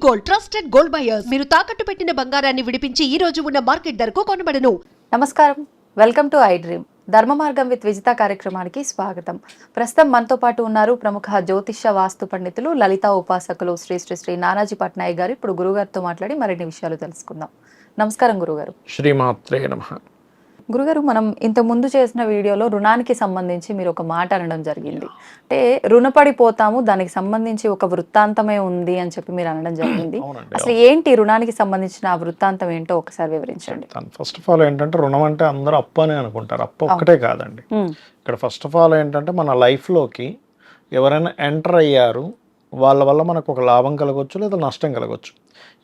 Gold, trusted gold buyers. మీరు తాకట్టు పెట్టిన బంగారాన్ని విడిపించి ఈ రోజు ఉన్న మార్కెట్ ధరకు కొనబడను. నమస్కారం, వెల్కమ్ టు ఐ డ్రీమ్. ధర్మ మార్గం విత్ విజిత కార్యక్రమానికి స్వాగతం. ప్రస్తుతం మనతో పాటు ఉన్నారు ప్రముఖ జ్యోతిష్య వాస్తు పండితులు, లలిత ఉపాసకులు శ్రీ శ్రీ శ్రీ నానాజీ పట్నాయక్ గారు. ఇప్పుడు గురుగారితో మాట్లాడి మరిన్ని విషయాలు తెలుసుకుందాం. నమస్కారం గురుగారు. శ్రీమాత్రే నమః. గురుగారు, మనం ఇంత ముందు చేసిన వీడియోలో రుణానికి సంబంధించి మీరు ఒక మాట అనడం జరిగింది. అంటే రుణపడిపోతాము, దానికి సంబంధించి ఒక వృత్తాంతమే ఉంది అని చెప్పి మీరు అనడం జరిగింది. అసలు ఏంటి రుణానికి సంబంధించిన ఆ వృత్తాంతం ఏంటో ఒకసారి వివరించండి. ఫస్ట్ ఆఫ్ ఆల్ ఏంటంటే రుణం అంటే అందరూ అప్పు అని అనుకుంటారు. అప్పు ఒక్కటే కాదండి. ఇక్కడ ఫస్ట్ ఆఫ్ ఆల్ ఏంటంటే మన లైఫ్లోకి ఎవరైనా ఎంటర్ అయ్యారు, వాళ్ళ వల్ల మనకు ఒక లాభం కలగవచ్చు లేదా నష్టం కలగవచ్చు.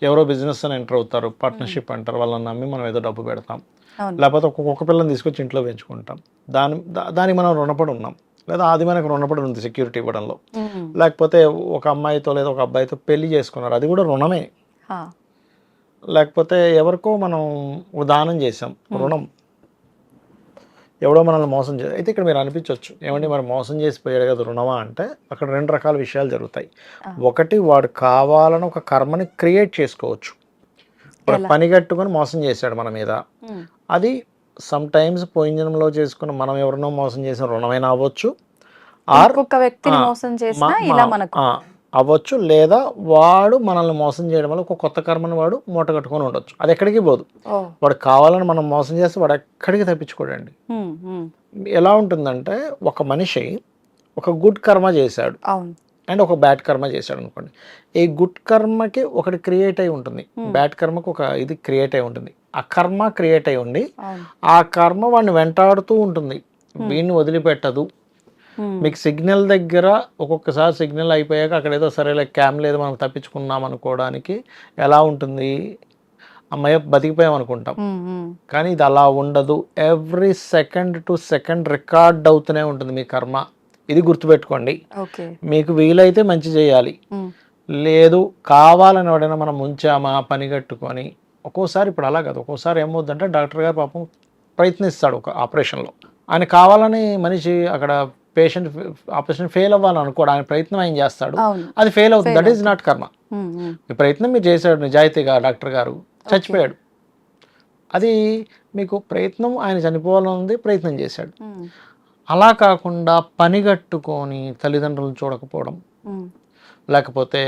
ఎవరో బిజినెస్ అని ఎంటర్ అవుతారు, పార్ట్నర్షిప్ అంటారు, వాళ్ళని నమ్మి మనం ఏదో డబ్బు పెడతాం, లేకపోతే ఒక్కొక్క పిల్లని తీసుకొచ్చి ఇంట్లో పెంచుకుంటాం. దానికి మనం రుణపడి ఉన్నాం, లేదా అది మనకు రుణపడి ఉంది సెక్యూరిటీ ఇవ్వడంలో. లేకపోతే ఒక అమ్మాయితో లేదా ఒక అబ్బాయితో పెళ్లి చేసుకున్నారు, అది కూడా రుణమే. లేకపోతే ఎవరికో మనం దానం చేసాం, రుణం. ఎవడో మనల్ని మోసం చేయాలి. అయితే ఇక్కడ మీరు అనిపించవచ్చు, ఏమంటే మరి మోసం చేసి పోయాడు కదా రుణమా అంటే, అక్కడ రెండు రకాల విషయాలు జరుగుతాయి. ఒకటి, వాడు కావాలని ఒక కర్మని క్రియేట్ చేసుకోవచ్చు. వాడు పని కట్టుకొని మోసం చేశాడు మన మీద, అది సమ్ టైమ్స్ పోయిన జన్మలో చేసుకున్న మనం ఎవరినో మోసం చేసిన రుణమైనా అవ్వచ్చు, అవ్వచ్చు, లేదా వాడు మనల్ని మోసం చేయడం వల్ల ఒక కొత్త కర్మని వాడు మూట కట్టుకొని ఉండొచ్చు. అది ఎక్కడికి పోదు. వాడు కావాలని మనం మోసం చేస్తే వాడు ఎక్కడికి తప్పించుకోడండి. ఎలా ఉంటుందంటే, ఒక మనిషి ఒక గుడ్ కర్మ చేశాడు అండ్ ఒక బ్యాడ్ కర్మ చేశాడు అనుకోండి. ఈ గుడ్ కర్మకి ఒకటి క్రియేట్ అయి ఉంటుంది, బ్యాడ్ కర్మకి ఒక ఇది క్రియేట్ అయి ఉంటుంది. ఆ కర్మ క్రియేట్ అయి ఉండి ఆ కర్మ వాడిని వెంటాడుతూ ఉంటుంది, వీడిని వదిలిపెట్టదు. మీకు సిగ్నల్ దగ్గర ఒక్కొక్కసారి సిగ్నల్ అయిపోయాక అక్కడ ఏదో సరేలే క్యామ్ లేదు మనం తప్పించుకున్నాం అనుకోవడానికి ఎలా ఉంటుంది, అమ్మాయి బతికిపోయాం అనుకుంటాం. కానీ ఇది అలా ఉండదు. Every second to second record అవుతూనే ఉంటుంది మీ కర్మ. ఇది గుర్తుపెట్టుకోండి. మీకు వీలైతే మంచి చేయాలి, లేదు కావాలని వాడైనా మనం ఉంచామా పని కట్టుకొని. ఒక్కోసారి ఇప్పుడు అలా కాదు, ఒక్కోసారి ఏమవుతుందంటే డాక్టర్ గారు పాపం ప్రయత్నిస్తాడు ఒక ఆపరేషన్లో, ఆయన కావాలని మనిషి అక్కడ పేషెంట్ ఆపరేషన్ ఫెయిల్ అవ్వాలని అనుకోడు, ఆయన ప్రయత్నం ఆయన చేస్తాడు, అది ఫెయిల్ అవుతుంది. దట్ ఈస్ నాట్ కర్మ. మీ ప్రయత్నం మీరు చేశాడు నిజాయితీగా, డాక్టర్ గారు చచ్చిపోయాడు, అది మీకు ప్రయత్నం, ఆయన చనిపోవాలని ఉంది, ప్రయత్నం చేశాడు. అలా కాకుండా పని కట్టుకొని తల్లిదండ్రులను చూడకపోవడం, లేకపోతే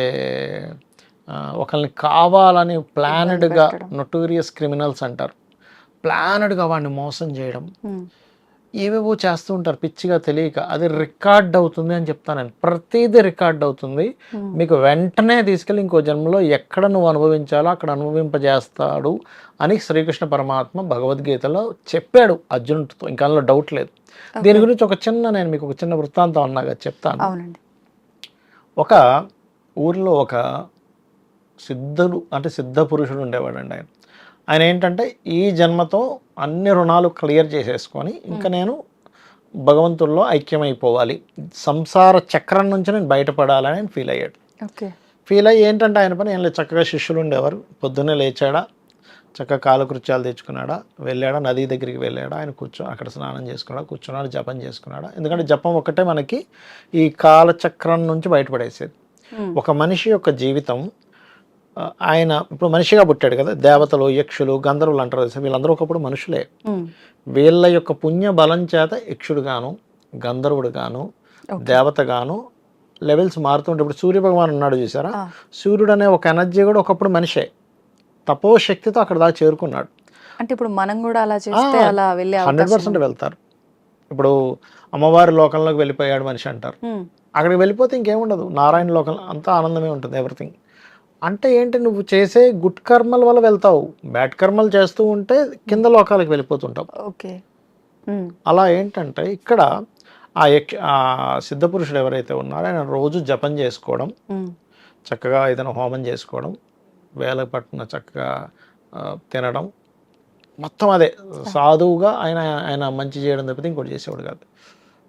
ఒకరిని కావాలని ప్లానెడ్గా, నొటోరియస్ క్రిమినల్స్ అంటారు, ప్లానెడ్గా వాడిని మోసం చేయడం, ఏవేవో చేస్తూ ఉంటారు పిచ్చిగా తెలియక. అది రికార్డ్ అవుతుంది అని చెప్తాను నేను. ప్రతిదీ రికార్డ్ అవుతుంది. మీకు వెంటనే తీసుకెళ్ళి ఇంకో జన్మలో ఎక్కడ నువ్వు అనుభవించాలో అక్కడ అనుభవింపజేస్తాడు అని శ్రీకృష్ణ పరమాత్మ భగవద్గీతలో చెప్పాడు అర్జునుడితో. ఇంకా అందులో డౌట్ లేదు. దీని గురించి నేను మీకు ఒక చిన్న వృత్తాంతం అన్నాగా చెప్తాను. ఒక ఊరిలో ఒక సిద్ధుడు, అంటే సిద్ధ పురుషుడు ఉండేవాడండి. ఆయన ఏంటంటే, ఈ జన్మతో అన్ని రుణాలు క్లియర్ చేసేసుకొని ఇంకా నేను భగవంతుల్లో ఐక్యమైపోవాలి, సంసార చక్రం నుంచి నేను బయటపడాలని ఆయన ఫీల్ అయ్యాడు. ఫీల్ అయ్యి ఏంటంటే ఆయన పని ఏం లేదు, చక్కగా శిష్యులు ఉండేవారు, పొద్దున్నే లేచాడా, చక్కగా కాలకృత్యాలు తెచ్చుకున్నాడా, వెళ్ళాడా, నది దగ్గరికి వెళ్ళాడా, ఆయన అక్కడ స్నానం చేసుకున్నాడా, కూర్చున్నాడు, జపం చేసుకున్నాడా. ఎందుకంటే జపం ఒకటే మనకి ఈ కాలచక్రం నుంచి బయటపడేసేది. ఒక మనిషి యొక్క జీవితం, ఆయన ఇప్పుడు మనిషిగా పుట్టాడు కదా, దేవతలు, యక్షులు, గంధర్వులు అంటారు కదా, వీళ్ళందరూ ఒకప్పుడు మనుషులే. వీళ్ళ యొక్క పుణ్య బలం చేత యక్షుడు గాను, గంధర్వుడు గాను, దేవత గాను లెవెల్స్ మారుతుంటే, ఇప్పుడు సూర్య భగవాన్ ఉన్నాడు చూసారా, సూర్యుడు అనే ఒక ఎనర్జీ కూడా ఒకప్పుడు మనిషే, తపోశక్తితో అక్కడ దాకా చేరుకున్నాడు. అంటే ఇప్పుడు మనం కూడా అలా చేస్తే అలా వెళ్ళే 100% వెళ్తారు. ఇప్పుడు అమ్మవారి లోకంలోకి వెళ్ళిపోయాడు మనిషి అంటారు, అక్కడికి వెళ్ళిపోతే ఇంకేముండదు, నారాయణ లోకం అంతా ఆనందమే ఉంటుంది, ఎవ్రీథింగ్. అంటే ఏంటి, నువ్వు చేసే గుడ్ కర్మల వల్ల వెళ్తావు, బ్యాడ్ కర్మలు చేస్తూ ఉంటే కింద లోకాలకు వెళ్ళిపోతుంటావు. అలా ఏంటంటే ఇక్కడ ఆ సిద్ధపురుషుడు ఎవరైతే ఉన్నారో ఆయన రోజు జపం చేసుకోవడం, చక్కగా ఏదైనా హోమం చేసుకోవడం, వేల పట్టున చక్కగా తినడం, మొత్తం అదే సాధువుగా ఆయన మంచి చేయడం తప్పితే ఇంకోటి చేసేవాడు కాదు.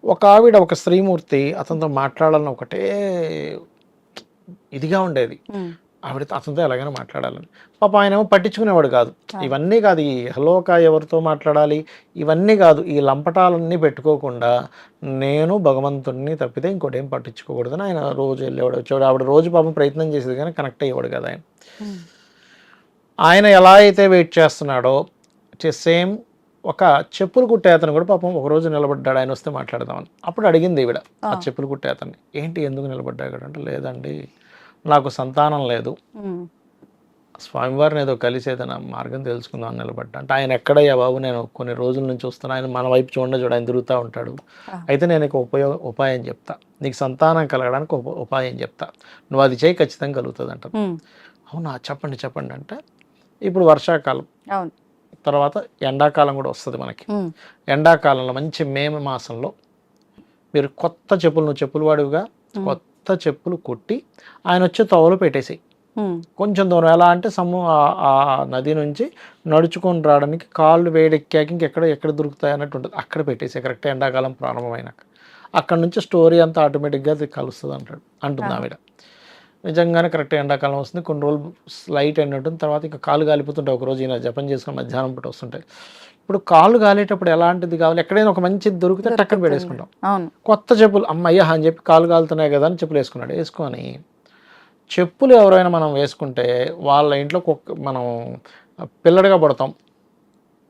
ఒక ఆవిడ, ఒక స్త్రీమూర్తి అతనితో మాట్లాడాలని ఒకటే ఇదిగా ఉండేది. అతనితో ఎలాగైనా మాట్లాడాలని. పాప ఆయనేమో పట్టించుకునేవాడు కాదు. ఇవన్నీ కాదు, ఈ హలోక ఎవరితో మాట్లాడాలి ఇవన్నీ కాదు, ఈ లంపటాలన్నీ పెట్టుకోకుండా నేను భగవంతుడిని తప్పితే ఇంకోటి ఏం పట్టించుకోకూడదని ఆయన రోజు వెళ్ళేవాడు వచ్చేవాడు. ఆవిడ రోజు పాపం ప్రయత్నం చేసేది కానీ కనెక్ట్ అయ్యేవాడు కదా ఆయన. ఆయన ఎలా అయితే వెయిట్ చేస్తున్నాడో సేమ్ ఒక చెప్పులు కుట్టే అతను కూడా పాపం ఒకరోజు నిలబడ్డాడు, ఆయన వస్తే మాట్లాడదామని. అప్పుడు అడిగింది ఈవిడ ఆ చెప్పులు కుట్టే అతన్ని, ఏంటి ఎందుకు నిలబడ్డాడు అంటే, లేదండి నాకు సంతానం లేదు, స్వామివారిని ఏదో కలిసి ఏదైనా మార్గం తెలుసుకుందాం అని నిలబడ్డా. అంటే ఆయన ఎక్కడయ్యా బాబు, నేను కొన్ని రోజుల నుంచి వస్తున్నా, ఆయన మన వైపు చూడ ఆయన తిరుగుతూ ఉంటాడు. అయితే నేను నీకు ఉపాయం చెప్తా, నీకు సంతానం కలగడానికి ఉపాయం చెప్తా, నువ్వు అది చేయి ఖచ్చితంగా కలుగుతుంది అంట. అవునా చెప్పండి చెప్పండి అంటే, ఇప్పుడు వర్షాకాలం తర్వాత ఎండాకాలం కూడా వస్తుంది మనకి. ఎండాకాలంలో మంచి మే మాసంలో మీరు కొత్త చెప్పులు, నువ్వు చెప్పులు వాడివిగా, కొత్త చెప్పులు కుట్టి ఆయన వచ్చే తోవలో పెట్టేసాయి. కొంచెం దూరం ఎలా అంటే ఆ నది నుంచి నడుచుకొని రావడానికి కాళ్ళు వేడెక్కాక ఎక్కడ దొరుకుతాయి అన్నట్టు ఉంటుంది, అక్కడ పెట్టేసి కరెక్ట్ ఎండాకాలం ప్రారంభమైనాక అక్కడ నుంచి స్టోరీ అంతా ఆటోమేటిక్గా అది కలుస్తుంది అంటుంది ఆవిడ. నిజంగానే కరెక్ట్ ఎండాకాలం వస్తుంది, కొన్ని రోజులు లైట్ ఎండ ఉంటుంది, తర్వాత ఇంకా కాలు కాలిపోతుంటాయి. ఒకరోజు ఈయన జపం చేసుకుని మధ్యాహ్నం పూట వస్తుంటాయి. ఇప్పుడు కాళ్ళు కాలేటప్పుడు ఎలాంటిది కావాలి, ఎక్కడైనా ఒక మంచిది దొరికితే టక్కన పెట్టేసుకుంటాం. కొత్త చెప్పులు అమ్మయ్యా అని చెప్పి కాలు కాలుతున్నాయి కదా అని చెప్పులు వేసుకున్నాడు. వేసుకొని చెప్పులు ఎవరైనా మనం వేసుకుంటే వాళ్ళ ఇంట్లో మనం పిల్లడిగా పడతాం.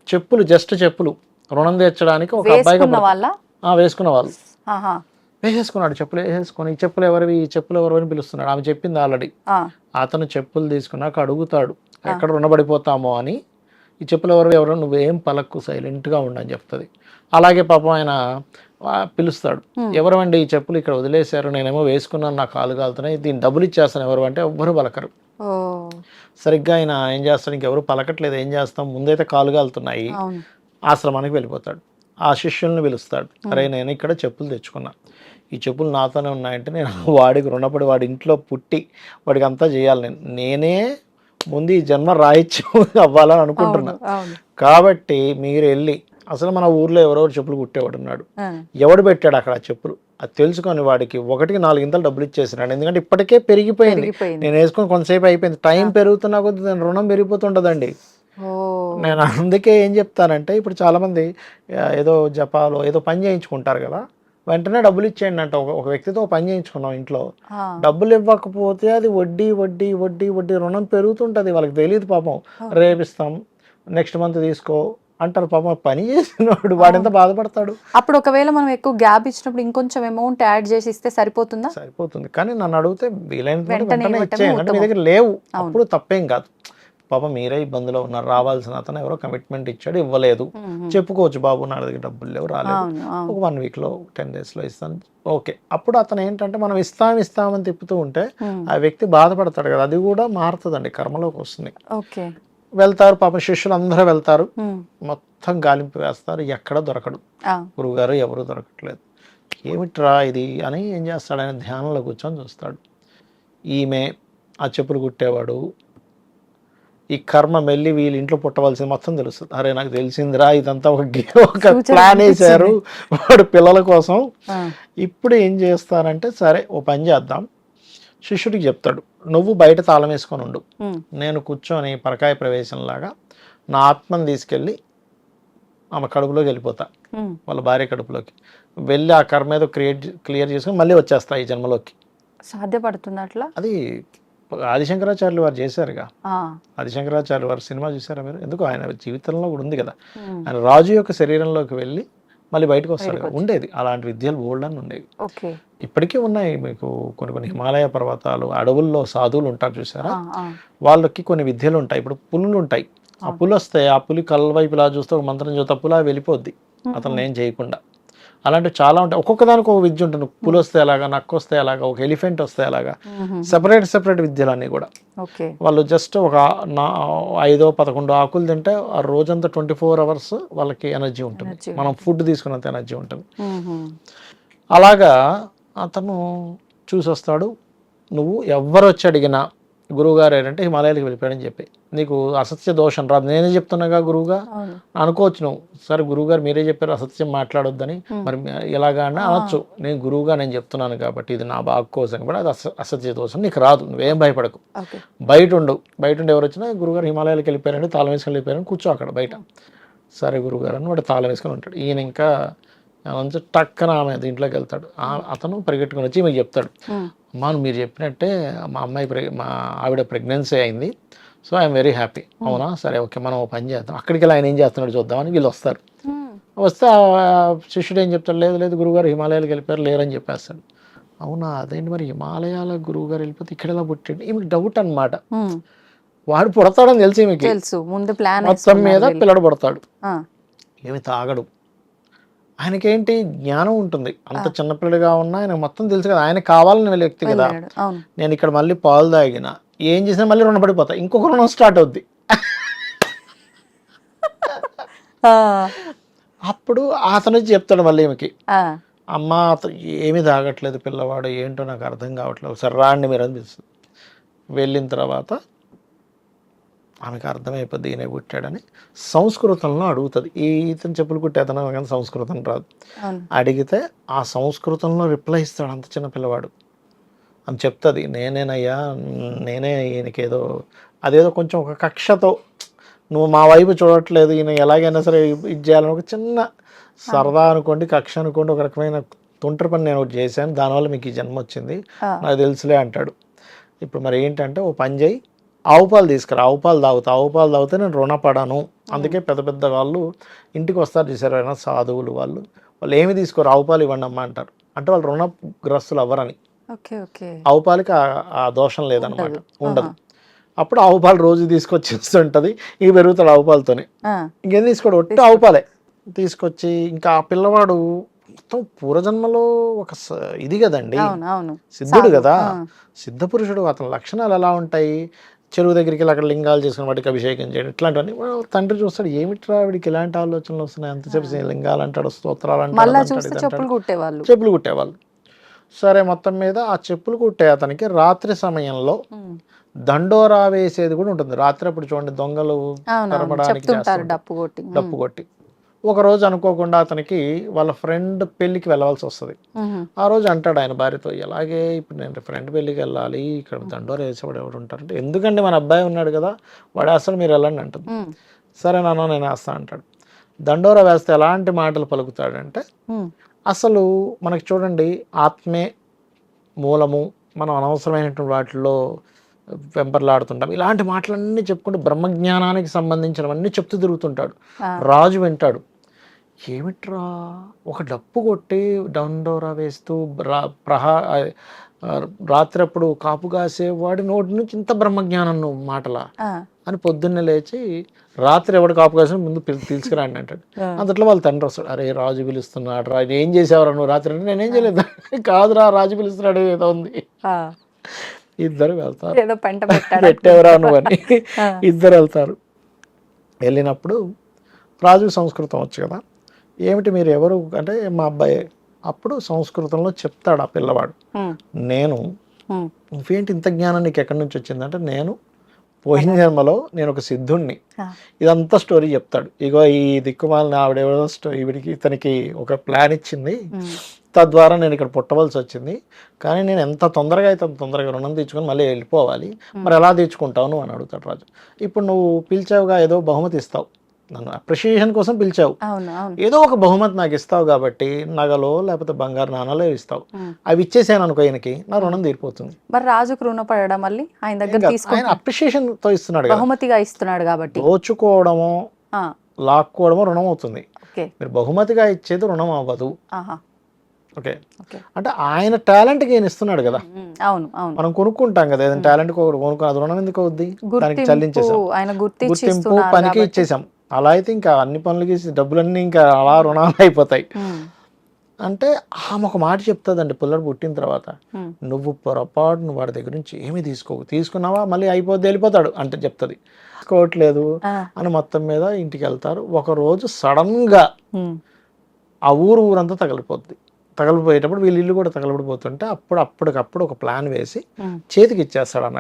చెప్పులు జస్ట్ చెప్పులు రుణం తీర్చడానికి ఒక అబ్బాయిగా వేసుకున్న వాళ్ళు వేసేసుకున్నాడు. చెప్పులు వేసేసుకొని ఈ చెప్పులు ఎవరివి, ఈ చెప్పులు ఎవరు అని పిలుస్తున్నాడు. ఆమె చెప్పింది ఆల్రెడీ. అతను చెప్పులు తీసుకున్నాక అడుగుతాడు ఎక్కడ రుణపడిపోతామో అని, ఈ చెప్పులు ఎవరు నువ్వేం పలక్కు సైలెంట్గా ఉండని చెప్తుంది. అలాగే పాపం ఆయన పిలుస్తాడు, ఎవరండి ఈ చెప్పులు ఇక్కడ వదిలేశారు, నేనేమో వేసుకున్నాను, నా కాలు కాలుతున్నాయి, దీన్ని డబ్బులు ఇచ్చేస్తాను ఎవరు అంటే ఎవ్వరు పలకరు. సరిగ్గా ఆయన ఏం చేస్తాడు, ఇంకెవరు పలకట్లేదు, ఏం చేస్తాం, ముందైతే కాలు కాలుతున్నాయి, ఆశ్రమానికి వెళ్ళిపోతాడు. ఆ శిష్యుల్ని పిలుస్తాడు, అరే నేను ఇక్కడ చెప్పులు తెచ్చుకున్నా, ఈ చెప్పులు నాతోనే ఉన్నాయంటే నేను వాడికి రుణపడి వాడి ఇంట్లో పుట్టి వాడికి అంతా చేయాలి, నేనే ముందు ఈ జన్మ రాయిత్యం అవ్వాలని అనుకుంటున్నా, కాబట్టి మీరు వెళ్ళి, అసలు మన ఊర్లో ఎవరెవరు చెప్పులు కుట్టేవాడు ఉన్నాడు, ఎవడు పెట్టాడు అక్కడ చెప్పులు అది తెలుసుకొని వాడికి 1కి 4 ఇంతలు డబ్బులు ఇచ్చేసినాడు. ఎందుకంటే ఇప్పటికే పెరిగిపోయింది, నేను వేసుకొని కొంతసేపు అయిపోయింది, టైం పెరుగుతున్నా కొద్ది దాని రుణం పెరిగిపోతుంటుందండి. నేను అందుకే ఏం చెప్తానంటే, ఇప్పుడు చాలామంది ఏదో జపాలో ఏదో పని చేయించుకుంటారు కదా, వెంటనే డబ్బులు ఇచ్చేయండి అంట. ఒక వ్యక్తితో పని చేయించుకున్నాం ఇంట్లో, డబ్బులు ఇవ్వకపోతే అది వడ్డీ వడ్డీ వడ్డీ వడ్డీ రుణం పెరుగుతుంటుంది, వాళ్ళకి తెలియదు పాపం. రేపిస్తాం, నెక్స్ట్ మంత్ తీసుకో అంటారు. పాపం పని చేసినవాడు వాడెంత బాధపడతాడు. అప్పుడు ఒకవేళ మనం ఎక్కువ గ్యాప్ ఇచ్చినప్పుడు ఇంకొంచెం అమౌంట్ యాడ్ చేసి ఇస్తే సరిపోతుందా? సరిపోతుంది, కానీ నన్ను అడిగితే వీలైనంత వెంటనే ఇచ్చేయండి అంటే, మీ దగ్గర లేవు అప్పుడు తప్పేం కాదు. పాపం మీరే ఇబ్బందిలో ఉన్నారు, రావాల్సిన అతను ఎవరో కమిట్మెంట్ ఇచ్చాడు ఇవ్వలేదు, చెప్పుకోవచ్చు బాబు నా దగ్గర డబ్బులు లేవు రాలేదు, ఒక 1 వీక్లో 10 డేస్లో ఇస్తాను, ఓకే. అప్పుడు అతను ఏంటంటే మనం ఇస్తామని తిప్పుతూ ఉంటే ఆ వ్యక్తి బాధపడతాడు కదా, అది కూడా మారుతుందండి, కర్మలోకి వస్తుంది. వెళ్తారు పాపం, శిష్యులు అందరూ వెళ్తారు, మొత్తం గాలింపు వేస్తారు, ఎక్కడ దొరకడు గురువుగారు, ఎవరు దొరకట్లేదు, ఏమిట్రా ఇది అని ఏం చేస్తాడు, ఆయన ధ్యానంలో కూర్చొని చూస్తాడు. ఈమె ఆ చెప్పులు కుట్టేవాడు, ఈ కర్మ మెల్లి వీళ్ళ ఇంట్లో పుట్టవలసింది మొత్తం తెలుస్తుంది. అరే నాకు తెలిసిందిరా, ఇదంతా ఒక ప్లాన్ వేసారు వాడు పిల్లల కోసం. ఇప్పుడు ఏం చేస్తారంటే, సరే ఓ పని చేద్దాం, శిష్యుడికి చెప్తాడు, నువ్వు బయట తాళం వేసుకొని ఉండు, నేను కూర్చొని పరకాయ ప్రవేశంలాగా నా ఆత్మని తీసుకెళ్ళి ఆమె కడుపులోకి వెళ్ళిపోతా, వాళ్ళ భార్య కడుపులోకి వెళ్ళి ఆ కర్మ ఏదో క్లియర్ చేసుకొని మళ్ళీ వచ్చేస్తా ఈ జన్మలోకి. సాధ్యపడుతుంది అట్లా? అది ఆదిశంకరాచార్యులు వారు చేశారుగా, ఆదిశంకరాచార్యులు వారు సినిమా చూసారా మీరు? ఎందుకు ఆయన జీవితంలో కూడా ఉంది కదా, ఆయన రాజు యొక్క శరీరంలోకి వెళ్ళి మళ్ళీ బయటకు వస్తాడు కదా, ఉండేది అలాంటి విద్యలు బోల్డ్ అని ఉండేవి. ఇప్పటికీ ఉన్నాయి మీకు కొన్ని హిమాలయ పర్వతాలు, అడవుల్లో సాధువులు ఉంటారు చూసారా, వాళ్ళకి కొన్ని విద్యలు ఉంటాయి. ఇప్పుడు పులులు ఉంటాయి, ఆ పులు వస్తే ఆ పులి కళ్ళవైపు ఇలా చూస్తే ఒక మంత్రం చూస్తే పులా వెళ్ళిపోద్ది అతను ఏం చేయకుండా. అలాంటివి చాలా ఉంటాయి, ఒక్కొక్క దానికి ఒక విద్య ఉంటుంది. పులి వస్తే అలాగా, నక్క వస్తే అలాగా, ఒక ఎలిఫెంట్ వస్తే అలాగా, సెపరేట్ విద్యలు అన్నీ కూడా. వాళ్ళు జస్ట్ ఒక 5-11 ఆకులు తింటే ఆ రోజంతా 24 hours వాళ్ళకి ఎనర్జీ ఉంటుంది, మనం ఫుడ్ తీసుకున్నంత ఎనర్జీ ఉంటుంది. అలాగా అతను చూసి వస్తాడు, నువ్వు ఎవరు వచ్చి అడిగినా గురువు గారు ఏంటంటే హిమాలయాలకు వెళ్ళిపోయాడని చెప్పి, నీకు అసత్య దోషం రాదు, నేనే చెప్తున్నాగా గురువుగా అనుకోవచ్చు నువ్వు. సరే గురువు గారు మీరే చెప్పారు అసత్యం మాట్లాడొద్దని, మరి ఎలాగా అని అనొచ్చు. నేను గురువుగా నేను చెప్తున్నాను కాబట్టి ఇది నా బాగు కోసం కూడా అది అసత్య దోషం నీకు రాదు, నువ్వేం భయపడకు, బయట ఉండి ఎవరు వచ్చినా గురువుగారు హిమాలయాలకు వెళ్ళిపోయారంటే తాళం వేసుకొని వెళ్ళిపోయారని కూర్చో అక్కడ బయట. సరే గురువుగారు అని వాడు తాళం వేసుకొని ఉంటాడు. ఈయన ఇంకా టక్కన ఆమె దీంట్లోకి వెళ్తాడు. అతను పరిగెట్టుకుని వచ్చి మీకు చెప్తాడు, అమ్మా మీరు చెప్పినట్టే మా మా ఆవిడ ప్రెగ్నెన్సీ అయింది, సో ఐఎమ్ వెరీ హ్యాపీ. అవునా, సరే ఓకే మనం పని చేద్దాం, అక్కడికి వెళ్ళి ఆయన ఏం చేస్తున్నాడు చూద్దామని వీళ్ళు వస్తారు. వస్తే శిష్యుడు ఏం చెప్తాడు, లేదు గురువుగారు హిమాలయాలకు వెళ్ళిపోయారు లేరని చెప్పేస్తాడు. అవునా, అదేంటి మరి హిమాలయాల గురువుగారు వెళ్ళిపోతే ఇక్కడ ఎలా పుట్టాడు, ఈమెకి డౌట్ అనమాట. వాడు పుడతాడని తెలిసి ఈమెకి ముందు ప్లాన్ మొత్తం మీద పిల్లడు పుడతాడు. ఏమి తాగడు, ఆయనకేంటి జ్ఞానం ఉంటుంది, అంత చిన్నపిల్లడిగా ఉన్నా ఆయన మొత్తం తెలుసు కదా, ఆయన కావాలని వెళ్ళే వ్యక్తి కదా. నేను ఇక్కడ మళ్ళీ పాలు తాగిన ఏం చేసినా మళ్ళీ రుణ పడిపోతా, ఇంకొక రుణం స్టార్ట్ అవుద్ది. అప్పుడు అతను చెప్తాడు మళ్ళీ ఈమెకి, అమ్మ అతను ఏమీ తాగట్లేదు పిల్లవాడు, ఏంటో నాకు అర్థం కావట్లేదు, సరే రాండి మీరు అనిపిస్తుంది. వెళ్ళిన తర్వాత ఆమెకు అర్థమైపోద్ది ఈయన పుట్టాడని. సంస్కృతంలో అడుగుతుంది, ఇతను చెప్పులు కుట్టేతను కానీ సంస్కృతం రాదు. అడిగితే ఆ సంస్కృతంలో రిప్లై ఇస్తాడు అంత చిన్న పిల్లవాడు. అని చెప్తుంది, నేనేనయ్యా, నేనే ఈయనకి అదేదో కొంచెం ఒక కక్షతో, నువ్వు మా వైపు చూడట్లేదు, ఈయన ఎలాగైనా సరే ఇది చేయాలని ఒక చిన్న సరదా అనుకోండి, కక్ష అనుకోండి, ఒక రకమైన తుంటరి పని నేను ఒకటి చేశాను, దానివల్ల మీకు ఈ జన్మ వచ్చింది నాకు తెలుసులే అంటాడు. ఇప్పుడు మరి ఏంటంటే ఓ పని చేయి, ఆవు పాలు తీసుకురా, ఆవు పాలు తాగితే నేను రుణపడను. అందుకే పెద్ద పెద్ద వాళ్ళు ఇంటికి వస్తారు చూసారు, అయినా సాధువులు వాళ్ళు ఏమి తీసుకోరు, ఆవు పాలు ఇవ్వండి అమ్మ అంటారు, అంటే వాళ్ళు రుణగ్రస్తులు అవ్వరని. ఆవు పాలకి ఆ దోషం లేదనమాట, ఉండదు. అప్పుడు ఆవు పాలు రోజు తీసుకొచ్చేస్తుంటది, ఇక పెరుగుతాడు ఆవు పాలతోనే. ఇంకేం తీసుకోడు, ఒట్టి ఆవు పాలే తీసుకొచ్చి, ఇంకా ఆ పిల్లవాడు మొత్తం పూర్వజన్మలో ఒక ఇది కదండి, సిద్ధుడు కదా, సిద్ధ పురుషుడు. అతని లక్షణాలు ఎలా ఉంటాయి, చెరువు దగ్గరికి వెళ్ళి అక్కడ లింగాలు చేసుకుని వాటికి అభిషేకం చేయడం, ఇట్లాంటివన్నీ తండ్రి చూస్తాడు, ఏమిట్రా వీడికి ఇలాంటి ఆలోచనలు వస్తున్నాయి, అంతసేపు లింగాలు అంటాడు, స్తోత్రాలు అంటాడు, చెప్పులు కుట్టేవాళ్ళు. సరే మొత్తం మీద ఆ చెప్పులు కుట్టే అతనికి రాత్రి సమయంలో దండోరా వేసేది కూడా ఉంటుంది. రాత్రి అప్పుడు చూడండి దొంగలు తరమడానికి డప్పు కొట్టి. ఒక రోజు అనుకోకుండా అతనికి వాళ్ళ ఫ్రెండ్ పెళ్లికి వెళ్ళవలసి వస్తుంది. ఆ రోజు అంటాడు ఆయన భార్యతో, ఎలాగే ఇప్పుడు నేను ఫ్రెండ్ పెళ్లికి వెళ్ళాలి, ఇక్కడ దండోరా వేసేవాడు ఎవరు ఉంటారంటే, ఎందుకంటే మన అబ్బాయి ఉన్నాడు కదా వాడు అసలు మీరు వెళ్ళండి అంటుంది. సరే నాన్న నేను వేస్తా అంటాడు. దండోరా వేస్తే ఎలాంటి మాటలు పలుకుతాడంటే, అసలు మనకి చూడండి ఆత్మే మూలము, మనం అనవసరమైనటువంటి వాటిల్లో వెంపర్లాడుతుంటాం, ఇలాంటి మాటలన్నీ చెప్పుకుంటూ బ్రహ్మజ్ఞానానికి సంబంధించినవన్నీ చెప్తూ తిరుగుతుంటాడు. రాజు వింటాడు, ఏమిట్రా ఒక డప్పు కొట్టి దండోరా వేస్తూ రాత్రి అప్పుడు కాపు కాసేవాడి నోటి నుంచి ఇంత బ్రహ్మజ్ఞానం మాటలా అని పొద్దున్నే లేచి, రాత్రి ఎవడు కాపు కాసిన ముందు తీసుకురాండి అంటాడు. అంతట్లో వాళ్ళ తండ్రి వస్తాడు, అరే రాజు పిలుస్తున్నాడు రా, ఏం చేసేవారు నువ్వు రాత్రి అంటే, నేనేం చేయలేదు. కాదురా రాజు పిలుస్తున్నాడు ఏదో ఉంది. ఇద్దరు వెళ్తారు, పెట్టేవరా నువ్వు అని ఇద్దరు వెళ్తారు. వెళ్ళినప్పుడు రాజు సంస్కృతం వచ్చు కదా, ఏమిటి మీరు ఎవరు అంటే మా అబ్బాయి. అప్పుడు సంస్కృతంలో చెప్తాడు ఆ పిల్లవాడు, నేను నువ్వేంటి ఇంత జ్ఞానం నీకు ఎక్కడి నుంచి వచ్చిందంటే, నేను పోయిన జన్మలో నేను ఒక సిద్ధుణ్ణి, ఇదంతా స్టోరీ చెప్తాడు. ఇగో ఈ దిక్కుమాలిన ఆవిడెవరో వీడికి ఇతనికి ఒక ప్లాన్ ఇచ్చింది, తద్వారా నేను ఇక్కడ పుట్టవలసి వచ్చింది, కానీ నేను ఎంత తొందరగా అయితే అంత తొందరగా రుణం తీర్చుకొని మళ్ళీ వెళ్ళిపోవాలి, మరి ఎలా తీర్చుకుంటావు నువ్వు అని అడుగుతాడు రాజు. ఇప్పుడు నువ్వు పిలిచావుగా, ఏదో బహుమతి ఇస్తావు, నన్ను అప్రిషియేషన్ కోసం పిలిచావు, ఏదో ఒక బహుమతి నాకు ఇస్తావు కాబట్టి నగలో లేకపోతే బంగారు నాణాలో ఇస్తావు, అవి ఇచ్చేసాను అనుకో ఈయనకి నా రుణం తీరిపోతుంది. మరి రాజుకు రుణపడడం మళ్ళీ ఆయన దగ్గర ఆయన అప్రిషియేషన్ తో ఇస్తున్నాడు, బహుమతిగా ఇస్తున్నాడు కాబట్టి దోచుకోవడమో లాక్కోవడమో రుణం అవుతుంది, మీరు బహుమతిగా ఇచ్చేది రుణం అవ్వదు. ఓకే, అంటే ఆయన టాలెంట్ కి ఈయన ఇస్తున్నాడు కదా, మనం కొనుక్కుంటాం కదా ఏదైనా టాలెంట్ కొనుక్కుని అది రుణం ఎందుకు అవుద్ది, దానికి చెల్లించేసాం, గుర్తింపు పనికి ఇచ్చేసాం. అలా అయితే ఇంకా అన్ని పనులకి డబ్బులన్నీ ఇంకా అలా రుణాలు అయిపోతాయి. అంటే ఆమె ఒక మాట చెప్తుందండి పిల్లడు పుట్టిన తర్వాత, నువ్వు పొరపాటును వాడి దగ్గర నుంచి ఏమీ తీసుకున్నావా మళ్ళీ అయిపోద్ది వెళ్ళిపోతాడు అంటే చెప్తుంది. తీసుకోవట్లేదు అని మొత్తం మీద ఇంటికి వెళ్తారు. ఒక రోజు సడన్ గా ఆ ఊరంతా తగిలిపోద్ది, తగలబోయేటప్పుడు వీళ్ళ ఇల్లు కూడా తగలబడిపోతుంటే అప్పటికప్పుడు ఒక ప్లాన్ వేసి చేతికి ఇచ్చేస్తాడు అన్న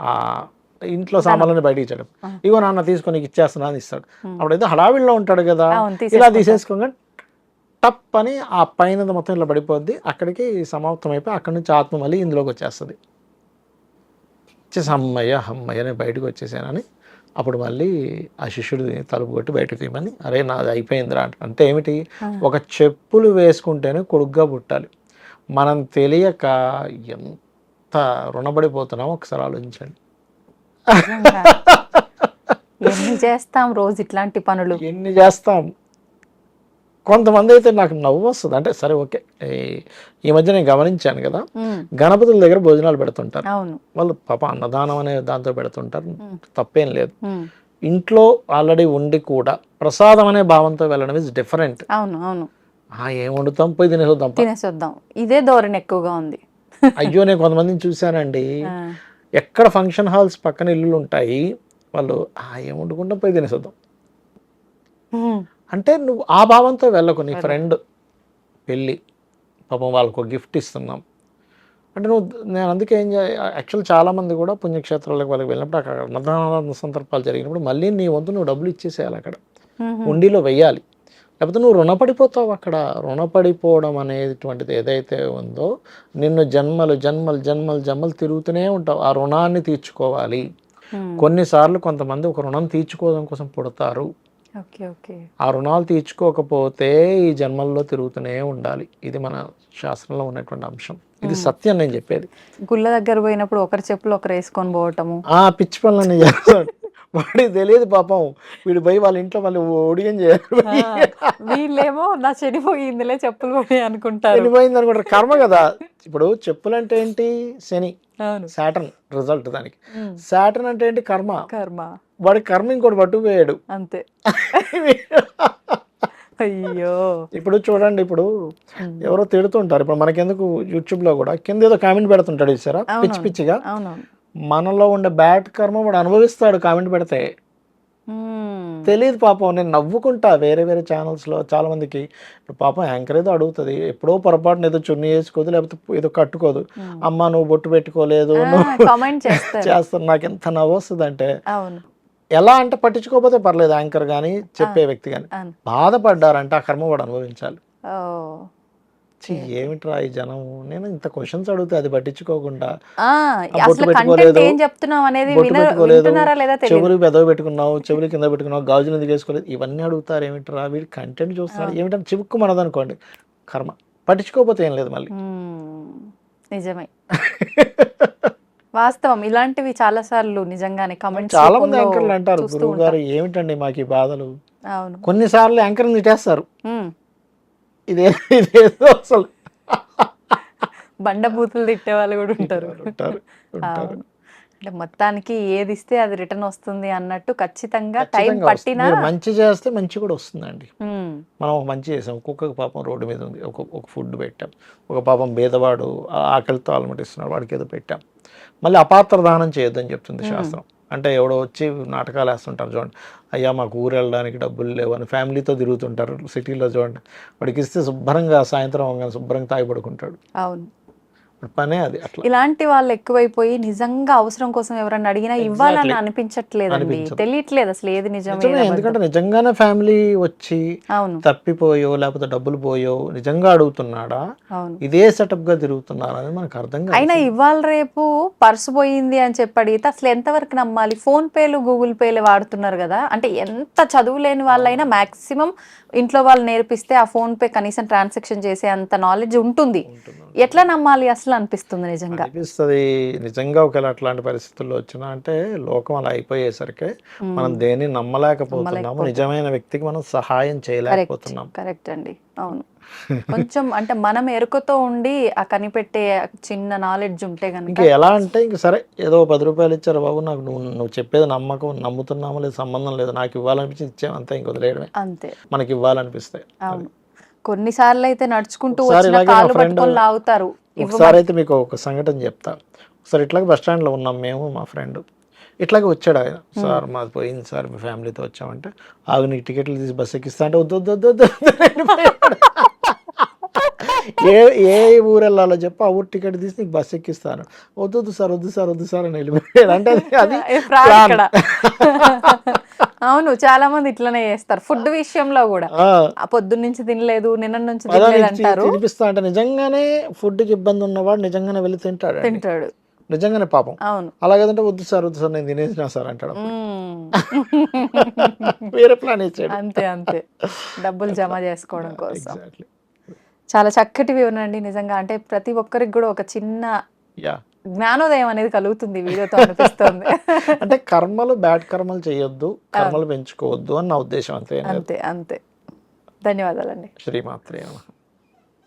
ఆ ఇంట్లో సామాన్లని బయట ఇచ్చాడు. ఇగో నాన్న తీసుకొని ఇచ్చేస్తున్నా అని ఇస్తాడు. అప్పుడైతే హడావిడిలో ఉంటాడు కదా, ఇలా తీసేసుకోగా టప్ అని ఆ పైన మొత్తం ఇలా పడిపోద్ది. అక్కడికి సమాప్తం అయిపోయి అక్కడి నుంచి ఆత్మ మళ్ళీ ఇందులోకి వచ్చేస్తుంది. వచ్చేసి అమ్మయ్య నేను బయటకు వచ్చేసానని అప్పుడు మళ్ళీ ఆ శిష్యుడు తలుపు కొట్టి బయటకు తీయమని, అరే నాది అయిపోయిందిరా అంటే ఏమిటి, ఒక చెప్పులు వేసుకుంటేనే కొడుగ్గా పుట్టాలి. మనం తెలియక ఎంత రుణపడిపోతున్నామో ఒకసారి ఆలోచించండి. ఎన్ని చేస్తాం రోజు ఇట్లాంటి పనులు, ఎన్ని చేస్తాం. కొంతమంది అయితే నాకు నవ్వు వస్తుంది. అంటే సరే ఓకే, ఈ మధ్య నేను గమనించాను కదా, గణపతుల దగ్గర భోజనాలు పెడుతుంటారు. వాళ్ళు పాప అన్నదానం అనే దాంతో పెడుతుంటారు, తప్పేం లేదు. ఇంట్లో ఆల్రెడీ ఉండి కూడా ప్రసాదం అనే భావంతో వెళ్ళడం ఇస్ డిఫరెంట్. ఏం వండుతాం, పోయి తినేసొద్దాం. ఇదే ధోరణి ఎక్కువగా ఉంది. అయ్యో నేను కొంతమందిని చూశానండి, ఎక్కడ ఫంక్షన్ హాల్స్ పక్కన ఇల్లులు ఉంటాయి, వాళ్ళు ఏం వండుకుంటాం, పోయి తినేసొద్దాం అంటే నువ్వు ఆ భావంతో వెళ్ళకు. నీ ఫ్రెండ్ పెళ్ళి, పాపం వాళ్ళకు గిఫ్ట్ ఇస్తున్నాం అంటే నేను అందుకే ఏం యాక్చువల్ చాలామంది కూడా పుణ్యక్షేత్రాలకు వాళ్ళకి వెళ్ళినప్పుడు అక్కడ అన్నదాన సందర్భాలు జరిగినప్పుడు మళ్ళీ నీ వంతు నువ్వు డబ్బులు ఇచ్చేసేయాలి, అక్కడ ఉండిలో వెయ్యాలి. లేకపోతే నువ్వు రుణపడిపోతావు. అక్కడ రుణపడిపోవడం అనేటువంటిది ఏదైతే ఉందో నిన్ను జన్మలు తిరుగుతూనే ఉంటావు. ఆ రుణాన్ని తీర్చుకోవాలి. కొన్నిసార్లు కొంతమంది ఒక రుణం తీర్చుకోవడం కోసం పుడతారు. ఆ రుణాలు తీర్చుకోకపోతే ఈ జన్మల్లో తిరుగుతూనే ఉండాలి. ఇది మన శాస్త్రంలో ఉన్నటువంటి అంశం. ఇది సత్యం నేను చెప్పేది. గుళ్ళ దగ్గర పోయినప్పుడు ఒకరి చెప్పులు ఒకరు వేసుకొని పోవటము, పిచ్చి పనులన్నీ చేస్తాడు. వాడికి తెలియదు పాపం, వీడు పోయి వాళ్ళ ఇంట్లో మళ్ళీ ఒడిగం చేయాలి. వీళ్ళేమో నా చెడిపోయిందిలే చెప్పులు పోయి అనుకుంటారు. చెడిపోయింది అనుకుంటారు. కర్మ కదా. ఇప్పుడు చెప్పులు అంటే ఏంటి, శని, సాటర్న్ రిజల్ట్ దానికి. సాటర్న్ అంటే ఏంటి, కర్మ. వాడి కర్మ ఇంకోటి పట్టుకుపోయాడు అంతే. అయ్యో ఇప్పుడు చూడండి, ఇప్పుడు ఎవరో తిడుతుంటారు. ఇప్పుడు మనకెందుకు యూట్యూబ్ లో కూడా కింద ఏదో కామెంట్ పెడుతుంటాడు చూసారా, పిచ్చిగా. మనలో ఉండే బ్యాడ్ కర్మ వాడు అనుభవిస్తాడు కామెంట్ పెడితే. తెలియదు పాపం. నేను నవ్వుకుంటా వేరే ఛానల్స్ లో చాలా మందికి. ఇప్పుడు పాపం యాంకర్ ఏదో అడుగుతుంది, ఎప్పుడో పొరపాటున ఏదో చున్నీ వేసుకోదు, లేకపోతే ఏదో కట్టుకోదు, అమ్మ నువ్వు బొట్టు పెట్టుకోలేదు, చేస్తాను. నాకు ఎంత నవ్వు వస్తుంది అంటే, ఎలా అంటే పట్టించుకోకపోతే పర్లేదు యాంకర్ కానీ చెప్పే వ్యక్తి కానీ, బాధపడ్డారంటే ఆ కర్మ వాడు అనుభవించాలి. ఏమిట్రా ఈ జనం, నేను ఇంత క్వశ్చన్స్ అడిగితే అది పట్టించుకోకుండా బొట్టు పెట్టుకోలేదు, చెవులు పెదవి పెట్టుకున్నావు, చెవులు కింద పెట్టుకున్నావు, గాజులు ఎందుకు వేసుకోలేదు, ఇవన్నీ అడుగుతారు. ఏమిట్రా వీడు కంటెంట్ చూస్తున్నాడు, ఏమిటంటే చివుక్కు మనదనుకోండి కర్మ. పట్టించుకోకపోతే ఏం లేదు మళ్ళీ. నిజమే, వాస్తవం. ఇలాంటివి చాలా సార్లు నిజంగానే కామెంట్స్ చాలా మంది యాంకర్లు అంటారు, గురువు గారు ఏమిటండి మాకు ఈ బాధలు. కొన్నిసార్లు యాంకర్ తిట్టేస్తారు. ఇదేదో అసలు బండబూతులు తిట్టే వాళ్ళు కూడా ఉంటారు. అంటే మొత్తానికి ఏది ఇస్తే అది రిటర్న్ వస్తుంది అన్నట్టు ఖచ్చితంగా టైం పట్టినా మంచి చేస్తే మంచి కూడా వస్తుందండి. మనం ఒక మంచి చేసాం, కుక్కకి పాపం రోడ్డు మీద ఉంది, ఒక ఫుడ్ పెట్టాం. ఒక పాపం భేదవాడు ఆకలితో అలమటిస్తున్నాడు, వాడికి ఏదో పెట్టాం. మళ్ళీ అపాత్ర దానం చేయొద్దని చెప్తుంది శాస్త్రం. అంటే ఎవడో వచ్చి నాటకాలు వేస్తుంటారు చూడండి, అయ్యా మాకు ఊరు వెళ్ళడానికి డబ్బులు లేవు అని ఫ్యామిలీతో తిరుగుతుంటారు సిటీలో చూడండి, వాడికి ఇస్తే శుభ్రంగా సాయంత్రం శుభ్రంగా తాగి పడుకుంటాడు. అవును, పనే అది. అట్లా ఇలాంటి వాళ్ళు ఎక్కువైపోయి నిజంగా అవసరం కోసం ఎవరన్నా అడిగినా ఇవ్వాలని అనిపించట్లేదండి, తెలియట్లేదు అసలు ఏది నిజమే. ఎందుకంటే నిజంగానే ఫ్యామిలీ వచ్చి తప్పిపోయో లేకపోతే డబ్బులు పోయో నిజంగా అడుగుతున్నాడా, ఇదే సెటప్ గా తిరుగుతున్నారా అని మనకు అర్థం కాదు. అయినా ఇవాళ రేపు పర్సు పోయింది అని చెప్పి అడిగితే అసలు ఎంతవరకు నమ్మాలి? ఫోన్ పేలు గూగుల్ పేలు వాడుతున్నారు కదా, అంటే ఎంత చదువు లేని వాళ్ళైనా మాక్సిమం ఇంట్లో వాళ్ళు నేర్పిస్తే ఆ ఫోన్ పే కనీసం ట్రాన్సాక్షన్ చేసే అంత నాలెడ్జ్ ఉంటుంది. ఎట్లా నమ్మాలి అసలు అనిపిస్తుంది నిజంగా. అనిపిస్తుంది నిజంగా. ఒకవేళ అట్లాంటి పరిస్థితుల్లో వచ్చినా అంటే లోకం అలా అయిపోయేసరికి మనం దేన్ని నమ్మలేకపోతున్నాము, నిజమైన వ్యక్తికి మనం సహాయం చేయలేకపోతున్నాం. కరెక్ట్ అండి, అవును. కొంచెం అంటే మనం ఎరుకతో ఉండి ఆ కనిపెట్టే చిన్న నాలెడ్జ్ ఉంటే కనుక. ఇంకా ఎలా అంటే ఇంక సరే ఏదో 10 రూపాయలు ఇచ్చారు బాబు, నాకు నువ్వు చెప్పేది నమ్ముతున్నామో లేదు సంబంధం లేదు, నాకు ఇవ్వాలనిపించి ఇచ్చాము అంతే, ఇంక వదిలేయడమే అంతే. మనకి ఇవ్వాలనిపిస్తే. అవును, కొన్నిసార్లు అయితే నడుచుకుంటూ కాళ్ళు పట్టుకొని లాగుతారు. ఒకసారి అయితే మీకు ఒక సంఘటన చెప్తా. ఒకసారి ఇట్లాగే బస్ స్టాండ్లో ఉన్నాం మేము, మా ఫ్రెండ్ ఇట్లాగే వచ్చాడు ఆయన. సార్ మాది పోయింది సార్, మీ ఫ్యామిలీతో వచ్చామంటే, ఆగు నీకు టికెట్లు తీసి బస్సు ఎక్కిస్తా అంటే వద్దు ఏ ఏ ఊరు వెళ్ళాలో చెప్పు, ఆ ఊరు టికెట్ తీసి నీకు బస్ ఎక్కిస్తాను. వద్దు సార్ అని వెళ్ళిపోయాడు. అంటే అది fraud plan. ఇక్కడ. అవును, చాలా మంది ఇట్లనే చేస్తారు. ఫుడ్ విషయంలో కూడా ఆ పొద్దున్న నుంచి తినలేదు, నిన్న నుంచి తినలేదు అంటారు. తినిపిస్తా అంటే నిజంగానే ఫుడ్కి ఇబ్బంది ఉన్నవాడు నిజంగానే వెళ్ళి తింటాడు. నిజంగానే పాపం. అవును. అలాగేదంటే వద్దు సార్ నేను తినేసినా సార్ అంటాడు. వేరే ప్లాన్ ఇచ్చాడు. అంతే డబ్బులు జమ చేసుకోవడం కోసం. ఎగ్జాక్ట్లీ. చాలా చక్కటి వివరణ అండి నిజంగా. అంటే ప్రతి ఒక్కరికి కూడా ఒక చిన్న జ్ఞానోదయం అనేది కలుగుతుంది వీడియోతో అనిపిస్తుంది. అంటే కర్మలు బ్యాడ్ కర్మలు చేయొద్దు, కర్మలు పెంచుకోవద్దు అని నా ఉద్దేశం. అంతే. ధన్యవాదాలండి. శ్రీమాత్రే నమః.